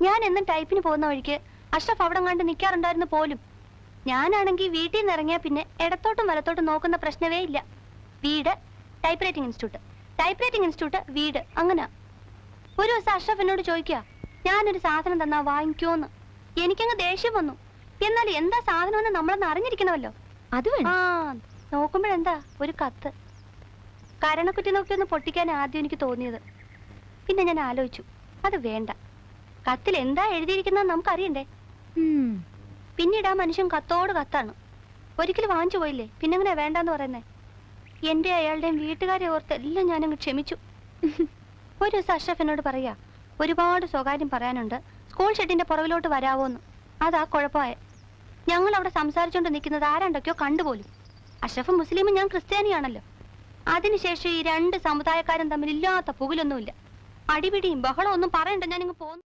ഞാൻ എന്നും ടൈപ്പിന് പോകുന്ന വഴിക്ക് അഷ്റഫ് അവിടെ കണ്ട് നിൽക്കാറുണ്ടായിരുന്നു പോലും. ഞാനാണെങ്കിൽ വീട്ടിൽ നിന്ന് ഇറങ്ങിയാൽ പിന്നെ ഇടത്തോട്ടും വലത്തോട്ടും നോക്കുന്ന പ്രശ്നമേ ഇല്ല. വീട്, type writing institute, type writing institute, വീട്, അങ്ങനെ. ഒരു ദിവസം അഷ്റഫ് എന്നോട് ചോദിക്കുക, ഞാനൊരു സാധനം തന്നാ വാങ്ങിക്കോന്ന്. എനിക്കങ്ങ് ദേഷ്യം വന്നു. എന്നാൽ എന്താ സാധനമെന്ന് നമ്മളൊന്ന് അറിഞ്ഞിരിക്കണമല്ലോ. അത് ആ നോക്കുമ്പോഴെന്താ ഒരു കത്ത്. കരണക്കുറ്റി നോക്കി ഒന്ന് പൊട്ടിക്കാൻ ആദ്യം എനിക്ക് തോന്നിയത്. പിന്നെ ഞാൻ ആലോചിച്ചു, അത് വേണ്ട. കത്തിൽ എന്താ എഴുതിയിരിക്കുന്നത് നമുക്കറിയണ്ടേ. പിന്നീട് ആ മനുഷ്യൻ കത്തോട് കത്താണ്. ഒരിക്കലും വാങ്ങിച്ചു പോയില്ലേ, പിന്നെങ്ങനെ വേണ്ടെന്ന് പറയുന്നേ. എന്റെ അയാളുടെയും വീട്ടുകാരെ ഓർത്ത് എല്ലാം ഞാനങ്ങ് ക്ഷമിച്ചു. ഒരു ദിവസം അഷ്റഫ് എന്നോട് പറയാ, ഒരുപാട് സ്വകാര്യം പറയാനുണ്ട്, സ്കൂൾ ഷെഡിന്റെ പുറകിലോട്ട് വരാവോന്ന്. അതാ കുഴപ്പമായ. ഞങ്ങൾ അവിടെ സംസാരിച്ചോണ്ട് നിൽക്കുന്നത് ആരാണ്ടൊക്കെയോ കണ്ടുപോലും. അഷ്റഫ് മുസ്ലിമും ഞാൻ ക്രിസ്ത്യാനിയാണല്ലോ. അതിനുശേഷം ഈ രണ്ട് സമുദായക്കാരും തമ്മിൽ ഇല്ലാത്ത പുകിലൊന്നുമില്ല. അടിപിടിയും ബഹളവും ഒന്നും പറയണ്ട, ഞാനിങ്ങ് പോന്നു.